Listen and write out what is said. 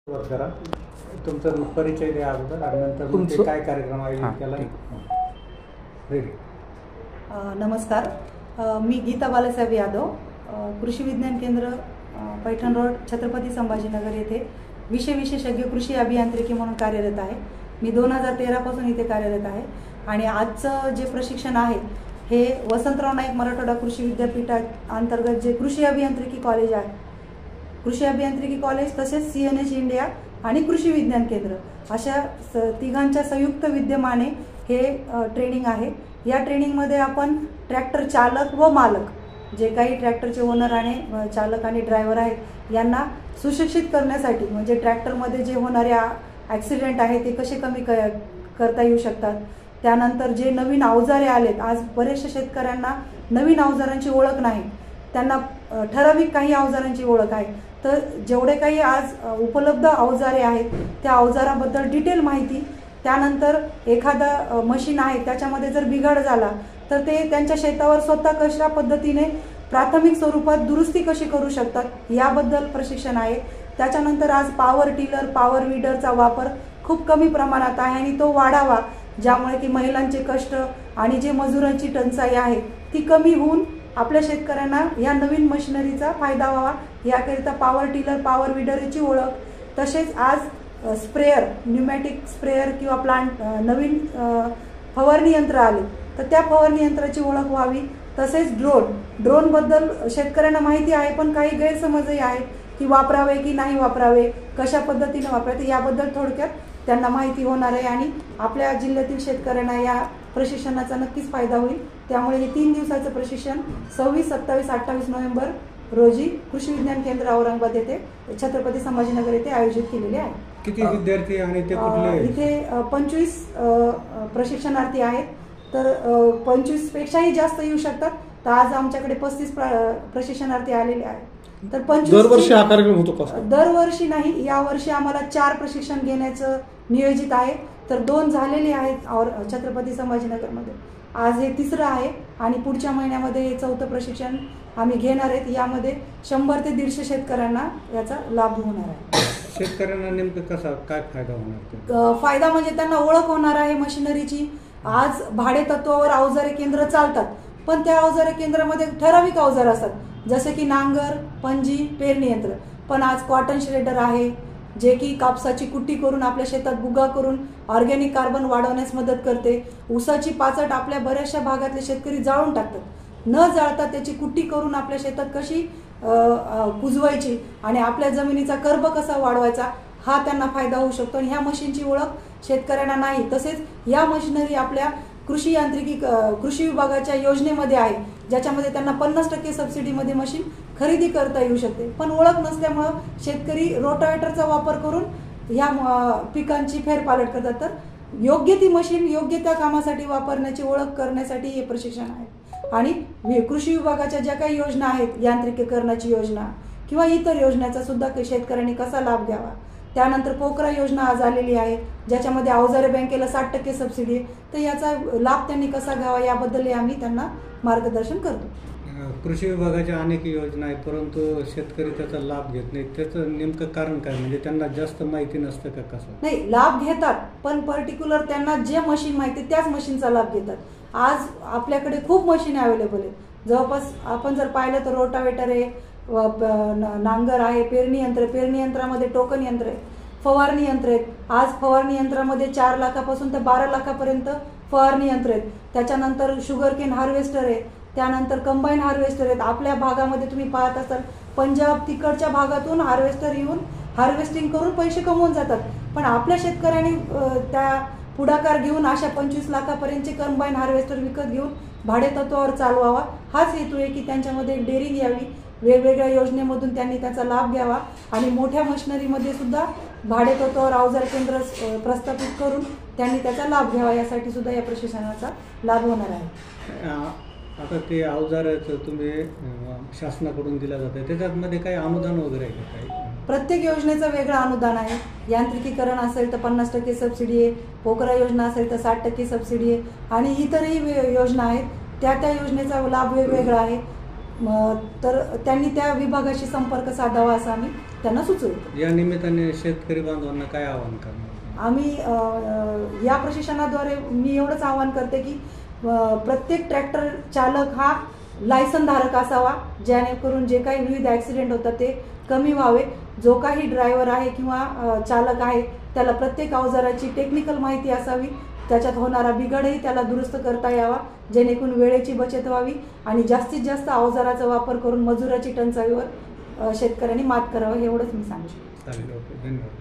करा तुमचा परिचय द्या अगोदर आणि नंतर तुमचे काय कार्यक्रम आयोजित केला. नमस्कार, मी गीता बालासाहेब यादव, कृषी विज्ञान केंद्र पैठण रोड छत्रपती संभाजीनगर येथे विषय विशेषज्ञ कृषी अभियांत्रिकी म्हणून कार्यरत आहे. मी 2013 पासून इथे कार्यरत आहे आणि आजचं जे प्रशिक्षण आहे हे वसंतराव नाईक मराठवाडा कृषी विद्यापीठा अंतर्गत जे कृषी अभियांत्रिकी कॉलेज आहे, कृषी अभियांत्रिकी कॉलेज तसेच CNH इंडिया आणि कृषी विज्ञान केंद्र अशा तिघांच्या संयुक्त विद्यमाने हे ट्रेनिंग आहे. या ट्रेनिंगमध्ये आपण ट्रॅक्टर चालक व मालक जे काही ट्रॅक्टरचे ओनर आणि चालक आणि ड्रायव्हर आहेत यांना सुशिक्षित करण्यासाठी, म्हणजे ट्रॅक्टरमध्ये जे होणारे ॲक्सिडेंट आहे ते कसे कमी करता येऊ शकतात. त्यानंतर जे नवीन अवजारे आलेत, आज बरेचशा शेतकऱ्यांना नवीन अवजारांची ओळख नाही, त्यांना ठराविक काही अवजारांची ओळख आहे. तर जेवढे काही आज उपलब्ध अवजारे आहेत त्या अवजाराबद्दल डिटेल माहिती, त्यानंतर एखादा मशीन आहे त्याच्यामध्ये जर बिघाड झाला तर ते त्यांच्या शेतावर स्वतः कशा पद्धतीने प्राथमिक स्वरूपात दुरुस्ती कशी करू शकतात याबद्दल प्रशिक्षण आहे. त्याच्यानंतर आज पॉवर टिलर, पॉवर वीडरचा वापर खूप कमी प्रमाणात आहे आणि तो वाढावा, ज्यामुळे की महिलांचे कष्ट आणि जे मजुरांची टंचाई आहे ती कमी होऊन आपल्या शेतकऱ्यांना या नवीन मशिनरीचा फायदा व्हावा याकरिता पॉवर टिलर, पॉवर वीडरची ओळख. तसेच आज स्प्रेअर, न्यूमॅटिक स्प्रेअर किंवा प्लांट नवीन फवारणी यंत्र आले तर त्या फवारणी यंत्राची ओळख व्हावी. तसेच ड्रोनबद्दल शेतकऱ्यांना माहिती आहे पण काही गैरसमजही आहेत की वापरावे की नाही वापरावे, कशा पद्धतीने वापरावे, याबद्दल थोडक्यात त्यांना माहिती होणार आहे आणि आपल्या जिल्ह्यातील शेतकऱ्यांना या प्रशिक्षणाचा नक्कीच फायदा होईल. त्यामुळे हे 3 दिवसाचं प्रशिक्षण 26, 27, 28 नोव्हेंबर रोजी कृषी विज्ञान केंद्र औरंगाबाद येथे छत्रपती संभाजीनगर येथे आयोजित केलेले आहे. किती विद्यार्थी आणि ते कुठले? इथे 25 प्रशिक्षणार्थी आहेत, तर 25 पेक्षाही जास्त येऊ शकतात. तर आज आमच्याकडे 35 प्रशिक्षणार्थी आलेले आहेत. तर 25 दरवर्षी हा कार्यक्रम होतो का? दरवर्षी नाही, यावर्षी आम्हाला 4 प्रशिक्षण घेण्याचं नियोजित आहे. तर 2 झालेले आहेत और छत्रपती संभाजीनगरमध्ये. आज हे 3रं आहे आणि पुढच्या महिन्यामध्ये हे 4थं प्रशिक्षण आम्ही घेणार आहेत. यामध्ये 100 ते 150 शेतकऱ्यांना याचा लाभ होणार आहे. शेतकऱ्यांना नेमकं कसा काय फायदा होणार? फायदा म्हणजे त्यांना ओळख होणार आहे मशिनरीची. आज भाडे तत्वावर अवजारे केंद्र चालतात, पण त्या अवजारे केंद्रामध्ये ठराविक अवजार असतात, जसे की नांगर, पंजी, पेरणी यंत्र. पण आज कॉटन श्रेडर आहे जे की कापसाची कुट्टी करून आपल्या शेतात बुगा करून ऑर्गॅनिक कार्बन वाढवण्यास मदत करते. ऊसाची पाचट आपल्या बऱ्याचशा भागातले शेतकरी जाळून टाकतात, न जाळता त्याची कुट्टी करून आपल्या शेतात कशी कुजवायची आणि आपल्या जमिनीचा कर्ब कसा वाढवायचा हा त्यांना फायदा होऊ शकतो. आणि ह्या मशीनची ओळख शेतकऱ्यांना नाही. तसेच या मशिनरी आपल्या कृषी यांत्रिकी कृषी विभागाच्या योजनेमध्ये आहे, ज्याच्यामध्ये त्यांना 50% सबसिडीमध्ये मशीन खरेदी करता येऊ शकते. पण ओळख नसल्यामुळं शेतकरी रोटावेटरचा वापर करून ह्या पिकांची फेरपालट करतात. तर योग्य ती मशीन योग्य त्या कामासाठी वापरण्याची ओळख करण्यासाठी हे प्रशिक्षण आहे. आणि कृषी विभागाच्या ज्या काही योजना आहेत, यांत्रिकीकरणाची योजना किंवा इतर योजनेचा सुद्धा शेतकऱ्यांनी कसा लाभ घ्यावा. त्यानंतर पोकरा योजना आज आलेली आहे, ज्याच्यामध्ये अवजारे बँकेला 60% सबसिडी आहे. तर याचा लाभ त्यांनी कसा घ्यावा याबद्दल आम्ही त्यांना मार्गदर्शन करतो. कृषी विभागाच्या अनेक योजना आहेत, परंतु शेतकरी त्याचा लाभ घेत नाही. त्याचं नेमकं कारण काय? म्हणजे त्यांना जास्त माहिती नसतं का कसं? नाही, लाभ घेतात, पण पर्टिक्युलर त्यांना जे मशीन माहिती त्याच मशीनचा लाभ घेतात. आज आपल्याकडे खूप मशीन अवेलेबल आहेत. जवळपास आपण जर पाहिलं तर रोटावेटर आहे, नांगर आहे, पेरणी यंत्रामध्ये टोकन यंत्र आहे, फवारणी यंत्र आहेत. आज फवारणी यंत्रामध्ये 4 लाखापासून तर 12 लाखापर्यंत फवारणी यंत्र आहेत. त्याच्यानंतर शुगरकेन हार्वेस्टर आहे, त्यानंतर कंबाईन हार्वेस्टर आहेत. आपल्या भागामध्ये तुम्ही पाहत असाल पंजाब तिकडच्या भागातून हार्वेस्टर येऊन हार्वेस्टिंग करून पैसे कमवून जातात. पण आपल्या शेतकऱ्यांनी त्या पुढाकार घेऊन अशा 25 लाखापर्यंतचे कंबाईन हार्वेस्टर विकत घेऊन भाडे तत्वावर चालवावा, हाच हेतू आहे की त्यांच्यामध्ये एक डेअरिंग यावी. वेगवेगळ्या योजनेमधून त्यांनी त्याचा लाभ घ्यावा आणि मोठ्या मशिनरीमध्ये सुद्धा भाडे तत्वावर अवजार केंद्र प्रस्थापित करून त्यांनी त्याचा लाभ घ्यावा, यासाठी सुद्धा या प्रशिक्षणाचा लाभ होणार आहे. आता ते अवजाराचं तुम्ही शासनाकडून दिलं जातं, त्याच्यामध्ये काही अनुदान वगैरे आहे का? काही प्रत्येक योजनेचं वेगळं अनुदान आहे. यांत्रिकीकरण असेल तर 50% सबसिडी आहे, पोकरा योजना असेल तर 60% सबसिडी आहे आणि इतरही योजना आहेत. त्या योजनेचा लाभ वेगवेगळा आहे. तर त्यांनी त्या विभागाशी संपर्क साधावा असं आम्ही त्यांना सुचवतो. या निमित्ताने शेतकरी बांधवांना काय आवाहन करणार? आम्ही या प्रशिक्षणाद्वारे मी एवढंच आवाहन करते की प्रत्येक ट्रॅक्टर चालक हा लायसन धारक असावा, जेणेकरून जे काही विविध ॲक्सिडेंट होतात ते कमी व्हावे. जो काही ड्रायव्हर आहे किंवा चालक आहे त्याला प्रत्येक अवजाराची टेक्निकल माहिती असावी, त्याच्यात होणारा बिघडही त्याला दुरुस्त करता यावा, जेणेकरून वेळेची बचत व्हावी आणि जास्तीत जास्त अवजाराचा वापर करून मजुराची टंचाईवर शेतकऱ्यांनी मात करावं, एवढंच मी सांगू शकते. चालेल, ओके, धन्यवाद.